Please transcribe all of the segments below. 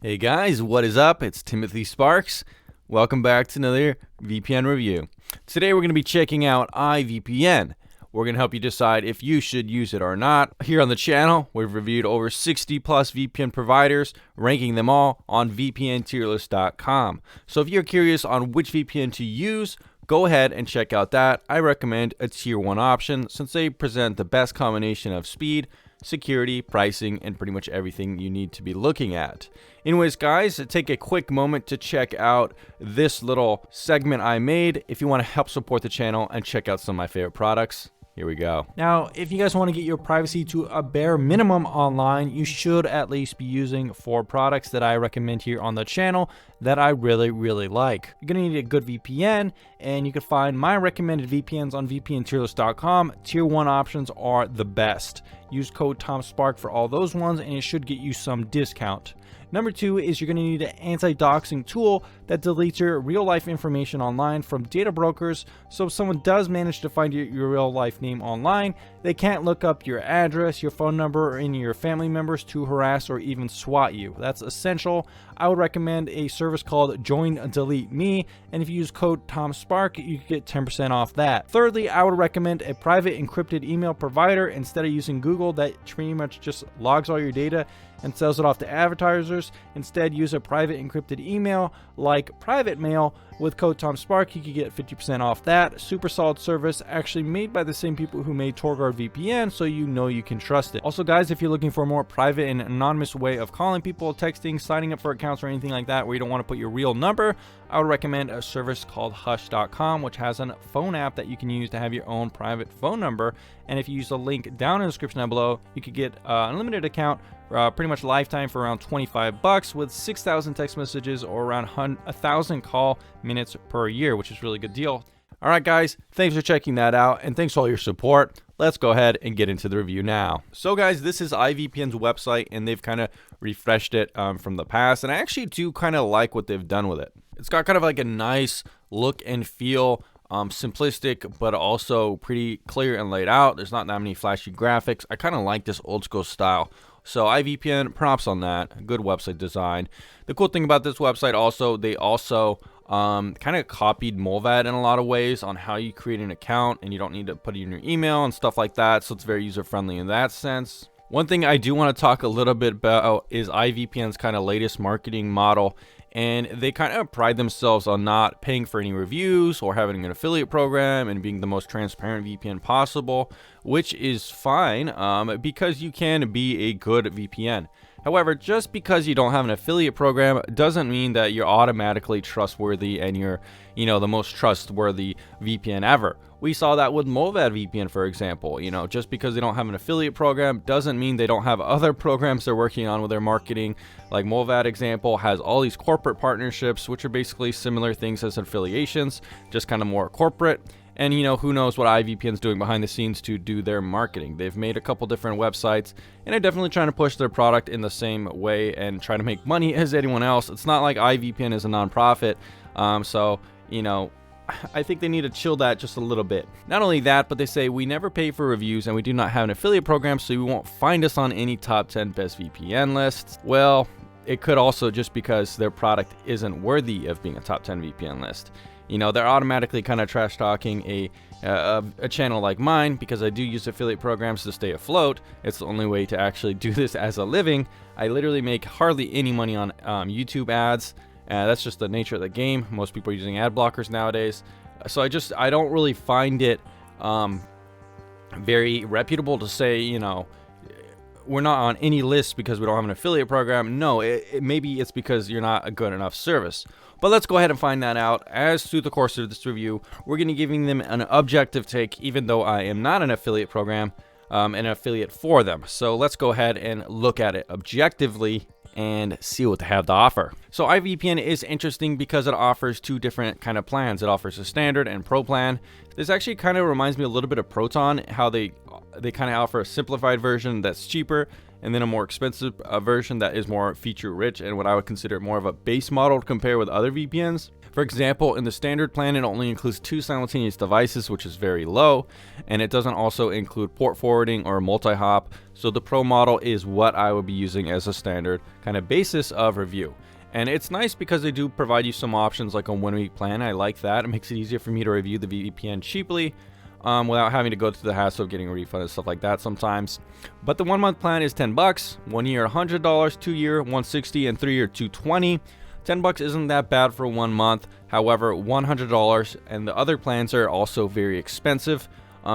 Hey guys, what is up? It's Timothy Sparks. Welcome back to another VPN review. Today we're going to be checking out iVPN. We're going to help you decide if you should use it or not. Here on the channel, we've reviewed over 60 plus VPN providers, ranking them all on VPNtierlist.com. So if you're curious on which VPN to use, go ahead and check out that. I recommend a tier 1 option since they present the best combination of speed, security, pricing, and pretty much everything you need to be looking at. Anyways, guys, take a quick moment to check out this little segment I made if you want to help support the channel and check out some of my favorite products. Here we go. Now, if you guys want to get your privacy to a bare minimum online, you should at least be using 4 products that I recommend here on the channel that I really like. You're going to need a good VPN, and you can find my recommended VPNs on VPNtierlist.com. Tier 1 options are the best. Use code TOMSPARK for all those ones, and it should get you some discount. Number 2 is you're going to need an anti-doxing tool that deletes your real-life information online from data brokers. So if someone does manage to find your real-life name online, they can't look up your address, your phone number, or any of your family members to harass or even swat you. That's essential. I would recommend a service called Join Delete Me, and if you use code TOMSPARK, you can get 10% off that. Thirdly, I would recommend a private encrypted email provider instead of using Google that pretty much just logs all your data and sells it off to advertisers. Instead, use a private encrypted email like Private Mail. With code TOMSPARK, you can get 50% off that. Super solid service, actually made by the same people who made Torguard VPN, so you know you can trust it. Also, guys, if you're looking for a more private and anonymous way of calling people, texting, signing up for accounts, or anything like that where you don't want to put your real number, I would recommend a service called Hush.com, which has a phone app that you can use to have your own private phone number. And if you use the link down in the description down below, you could get an unlimited account, pretty much lifetime, for around $25 with 6,000 text messages or around 1,000 call minutes per year, which is a really good deal. All right, guys, thanks for checking that out, and thanks for all your support. Let's go ahead and get into the review now. So, guys, this is iVPN's website, and they've kind of refreshed it from the past, and I actually do kind of like what they've done with it. It's got kind of like a nice look and feel, simplistic, but also pretty clear and laid out. There's not that many flashy graphics. I kind of like this old school style. So iVPN, props on that. Good website design. The cool thing about this website also, they also kind of copied Mullvad in a lot of ways on how you create an account, and you don't need to put it in your email and stuff like that. So it's very user friendly in that sense. One thing I do want to talk a little bit about is iVPN's kind of latest marketing model. And they kind of pride themselves on not paying for any reviews or having an affiliate program and being the most transparent VPN possible, which is fine because you can be a good VPN. However, just because you don't have an affiliate program doesn't mean that you're automatically trustworthy and you're, the most trustworthy VPN ever. We saw that with Mullvad VPN, for example. Just because they don't have an affiliate program doesn't mean they don't have other programs they're working on with their marketing. Like Mullvad example has all these corporate partnerships, which are basically similar things as affiliations, just kind of more corporate. And who knows what iVPN's doing behind the scenes to do their marketing. They've made a couple different websites, and they're definitely trying to push their product in the same way and try to make money as anyone else. It's not like iVPN is a nonprofit, so I think they need to chill that just a little bit. Not only that, but they say we never pay for reviews and we do not have an affiliate program, so you won't find us on any top 10 best VPN lists. Well, it could also just because their product isn't worthy of being a top 10 VPN list. They're automatically kind of trash talking a channel like mine because I do use affiliate programs to stay afloat. It's the only way to actually do this as a living. I literally make hardly any money on YouTube ads. That's just the nature of the game. Most people are using ad blockers nowadays. So I don't really find it very reputable to say, we're not on any list because we don't have an affiliate program. No, maybe it's because you're not a good enough service. But let's go ahead and find that out. As through the course of this review, we're going to be giving them an objective take, even though I am not an affiliate program, an affiliate for them. So let's go ahead and look at it objectively and see what they have to offer. So iVPN is interesting because it offers 2 different kind of plans. It offers a standard and pro plan. This actually kind of reminds me a little bit of Proton, how they kind of offer a simplified version that's cheaper, and then a more expensive version that is more feature rich and what I would consider more of a base model to compare with other VPNs. For example, in the standard plan, it only includes 2 simultaneous devices, which is very low, and it doesn't also include port forwarding or multi-hop. So the Pro model is what I would be using as a standard kind of basis of review. And it's nice because they do provide you some options like a 1-week plan. I like that. It makes it easier for me to review the VPN cheaply without having to go through the hassle of getting a refund and stuff like that sometimes. But the 1-month plan is $10, 1 year $100, 2 year $160, and 3 year $220. $10 isn't that bad for 1 month. However, $100 and the other plans are also very expensive.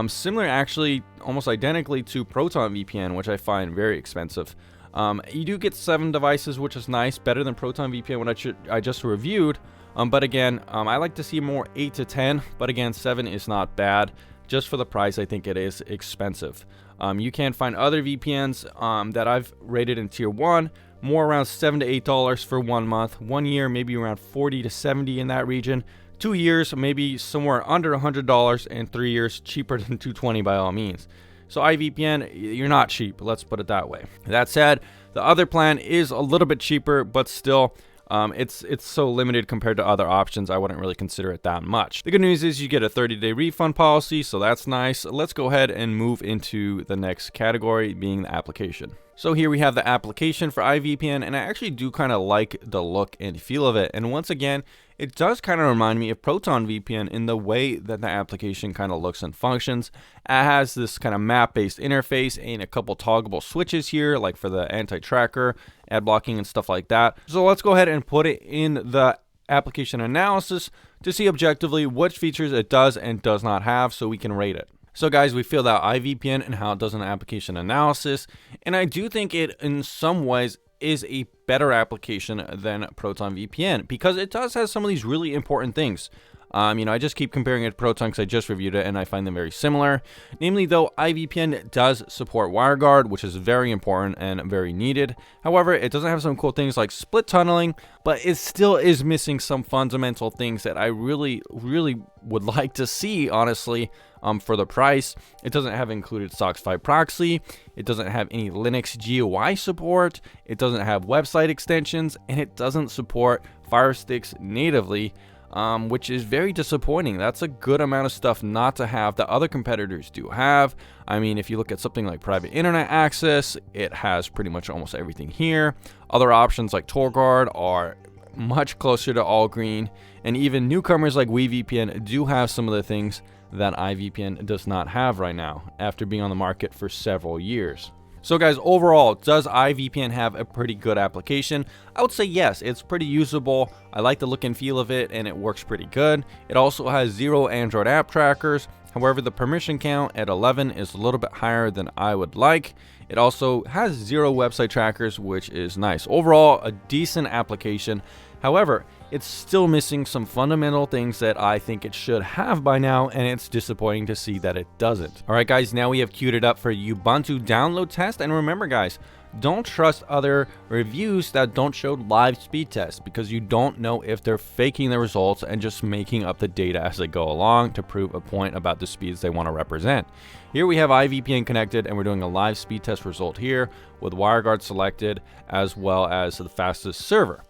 Similar, actually, almost identically to Proton VPN, which I find very expensive. You do get 7 devices, which is nice, better than Proton VPN, what I just reviewed. But again, I like to see more 8 to 10. But again, 7 is not bad. Just for the price, I think it is expensive. You can find other VPNs that I've rated in tier 1. More around $7 to $8 for 1 month. 1 year, maybe around $40 to $70 in that region. 2 years, maybe somewhere under $100, and 3 years cheaper than $220 by all means. So iVPN, you're not cheap, let's put it that way. That said, the other plan is a little bit cheaper, but still, it's so limited compared to other options, I wouldn't really consider it that much. The good news is you get a 30-day refund policy, so that's nice. Let's go ahead and move into the next category, being the application. So here we have the application for iVPN, and I actually do kind of like the look and feel of it. And once again, it does kind of remind me of Proton VPN in the way that the application kind of looks and functions. It has this kind of map-based interface and a couple toggleable switches here, like for the anti-tracker, ad blocking, and stuff like that. So let's go ahead and put it in the application analysis to see objectively which features it does and does not have, so we can rate it. So guys, we filled out iVPN and how it does an application analysis, and I do think it in some ways is a better application than Proton VPN because it does have some of these really important things. I just keep comparing it to Proton because I just reviewed it and I find them very similar. Namely, though, iVPN does support WireGuard, which is very important and very needed. However, it doesn't have some cool things like split tunneling, but it still is missing some fundamental things that I really would like to see, honestly, for the price. It doesn't have included SOCKS 5 proxy. It doesn't have any Linux GUI support. It doesn't have website extensions, and it doesn't support Fire Sticks natively. Which is very disappointing. That's a good amount of stuff not to have that other competitors do have. I mean, if you look at something like private internet access, it has pretty much almost everything here. Other options like TorGuard are much closer to all green, and even newcomers like WeVPN do have some of the things that iVPN does not have right now after being on the market for several years. So guys, overall, does iVPN have a pretty good application? I would say yes, it's pretty usable. I like the look and feel of it, and it works pretty good. It also has 0 Android app trackers. However, the permission count at 11 is a little bit higher than I would like. It also has 0 website trackers, which is nice. Overall, a decent application. However, it's still missing some fundamental things that I think it should have by now, and it's disappointing to see that it doesn't. All right, guys, now we have queued it up for Ubuntu download test. And remember, guys, don't trust other reviews that don't show live speed tests because you don't know if they're faking the results and just making up the data as they go along to prove a point about the speeds they want to represent. Here we have iVPN connected, and we're doing a live speed test result here with WireGuard selected as well as the fastest server.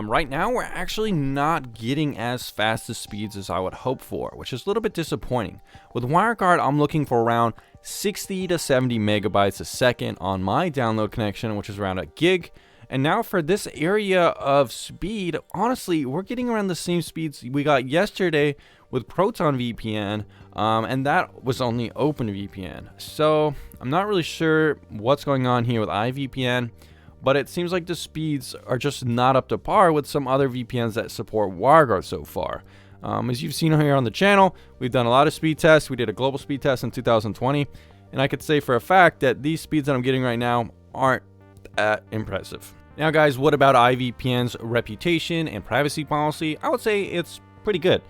Right now, we're actually not getting as fast as speeds as I would hope for, which is a little bit disappointing. With WireGuard, I'm looking for around 60 to 70 megabytes a second on my download connection, which is around a gig. And now for this area of speed, honestly, we're getting around the same speeds we got yesterday with Proton VPN, and that was only OpenVPN. So I'm not really sure what's going on here with iVPN, but it seems like the speeds are just not up to par with some other VPNs that support WireGuard so far. As you've seen here on the channel, we've done a lot of speed tests. We did a global speed test in 2020, and I could say for a fact that these speeds that I'm getting right now aren't that impressive. Now, guys, what about iVPN's reputation and privacy policy? I would say it's pretty good.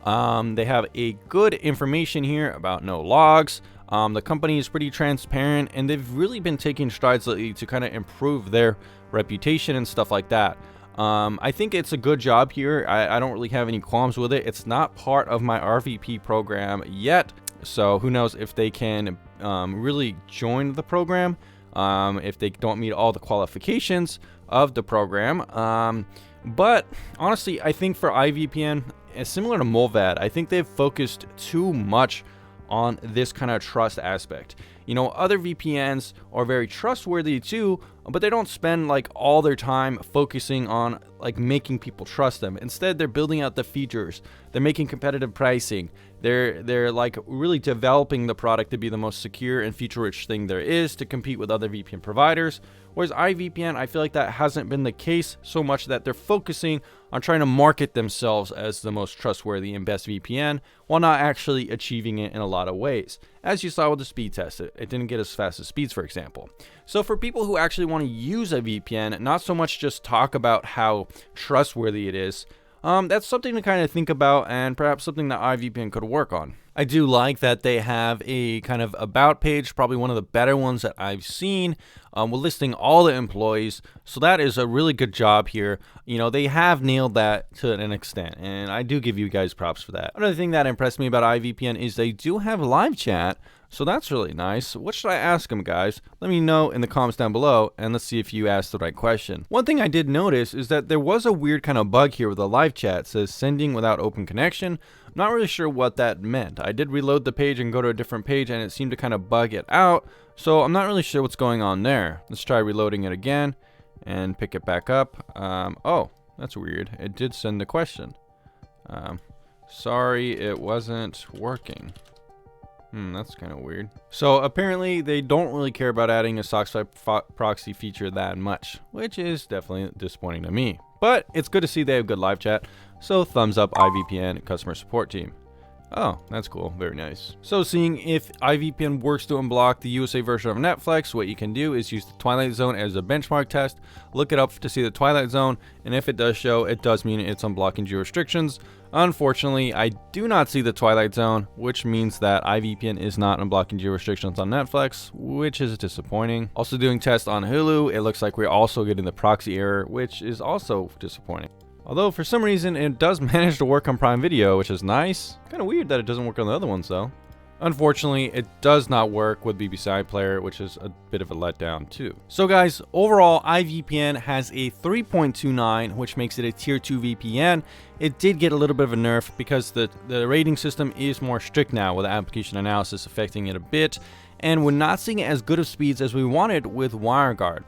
They have a good information here about no logs. The company is pretty transparent, and they've really been taking strides lately to kind of improve their reputation and stuff like that. I think it's a good job here. I don't really have any qualms with it. It's not part of my RVP program yet, so who knows if they can really join the program. if they don't meet all the qualifications of the program. But honestly, I think for iVPN, similar to Mullvad, I think they've focused too much on this kind of trust aspect. You know, other VPNs are very trustworthy too, but they don't spend like all their time focusing on like making people trust them. Instead, they're building out the features. They're making competitive pricing. They're like really developing the product to be the most secure and feature-rich thing there is to compete with other VPN providers. Whereas iVPN, I feel like that hasn't been the case so much that they're focusing on trying to market themselves as the most trustworthy and best VPN while not actually achieving it in a lot of ways. As you saw with the speed test, it didn't get as fast as Speeds, for example. So for people who actually want to use a VPN, not so much just talk about how trustworthy it is, that's something to kind of think about and perhaps something that iVPN could work on. I do like that they have a kind of about page, probably one of the better ones that I've seen, with listing all the employees. So that is a really good job here. You know, they have nailed that to an extent, and I do give you guys props for that. Another thing that impressed me about iVPN is they do have live chat. So that's really nice. What should I ask them, guys? Let me know in the comments down below, and let's see if you asked the right question. One thing I did notice is that there was a weird kind of bug here with the live chat. It says sending without open connection. I'm not really sure what that meant. I did reload the page and go to a different page, and it seemed to kind of bug it out. So I'm not really sure what's going on there. Let's try reloading it again and pick it back up. Oh, that's weird. It did send the question. Sorry, it wasn't working. That's kind of weird. So apparently they don't really care about adding a SOCKS 5 proxy feature that much, which is definitely disappointing to me. But it's good to see they have good live chat, so thumbs up iVPN customer support team. Oh, that's cool. Very nice. So seeing if iVPN works to unblock the USA version of Netflix, what you can do is use the Twilight Zone as a benchmark test. Look it up to see the Twilight Zone, and if it does show, it does mean it's unblocking geo restrictions. Unfortunately, I do not see the Twilight Zone, which means that iVPN is not unblocking geo restrictions on Netflix, which is disappointing. Also doing tests on Hulu, it looks like we're also getting the proxy error, which is also disappointing. Although for some reason it does manage to work on Prime Video, which is nice. Kind of weird that it doesn't work on the other ones though. Unfortunately, it does not work with BBC iPlayer, which is a bit of a letdown too. So guys, overall, iVPN has a 3.29, which makes it a tier 2 VPN. It did get a little bit of a nerf because the rating system is more strict now, with application analysis affecting it a bit, and we're not seeing as good of speeds as we wanted with WireGuard.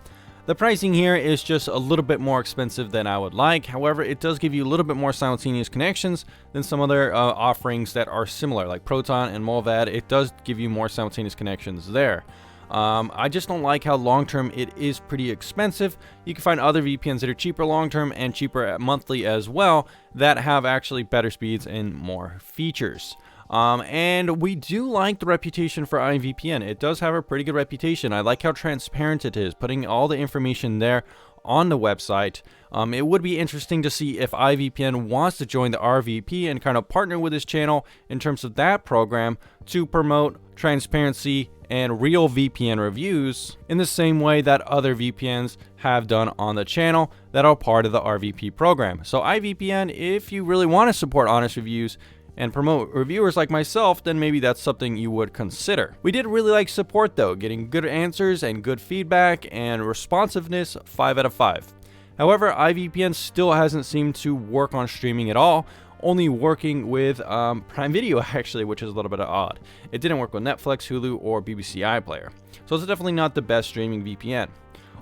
The pricing here is just a little bit more expensive than I would like. However, it does give you a little bit more simultaneous connections than some other offerings that are similar, like Proton and Mullvad. It does give you more simultaneous connections there. I just don't like how long-term it is pretty expensive. You can find other VPNs that are cheaper long-term and cheaper monthly as well that have actually better speeds and more features. And we do like the reputation for iVPN. It does have a pretty good reputation. I like how transparent it is, putting all the information there on the website. It would be interesting to see if iVPN wants to join the RVP and kind of partner with this channel in terms of that program to promote transparency and real VPN reviews in the same way that other VPNs have done on the channel that are part of the RVP program. So iVPN, if you really want to support honest reviews and promote reviewers like myself, then maybe that's something you would consider. We did really like support though, getting good answers and good feedback, and responsiveness 5 out of 5. However, iVPN still hasn't seemed to work on streaming at all, only working with Prime Video actually, which is a little bit odd. It didn't work with Netflix, Hulu, or BBC iPlayer. So it's definitely not the best streaming VPN.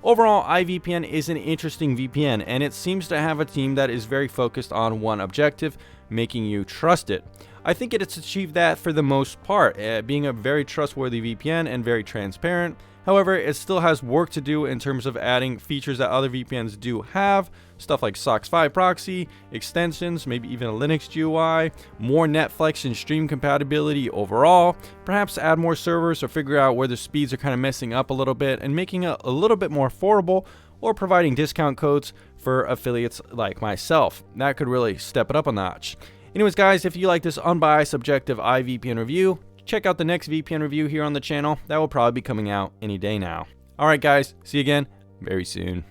Overall, iVPN is an interesting VPN, and it seems to have a team that is very focused on one objective, making you trust it. I think it's achieved that for the most part, being a very trustworthy VPN and very transparent. However, it still has work to do in terms of adding features that other VPNs do have, stuff like SOCKS 5 proxy, extensions, maybe even a Linux GUI, more Netflix and stream compatibility overall, perhaps add more servers or figure out where the speeds are kind of messing up a little bit and making it a little bit more affordable, or providing discount codes for affiliates like myself. That could really step it up a notch. Anyways guys, if you like this unbiased objective iVPN review, check out the next VPN review here on the channel. That will probably be coming out any day now. Alright guys, see you again very soon.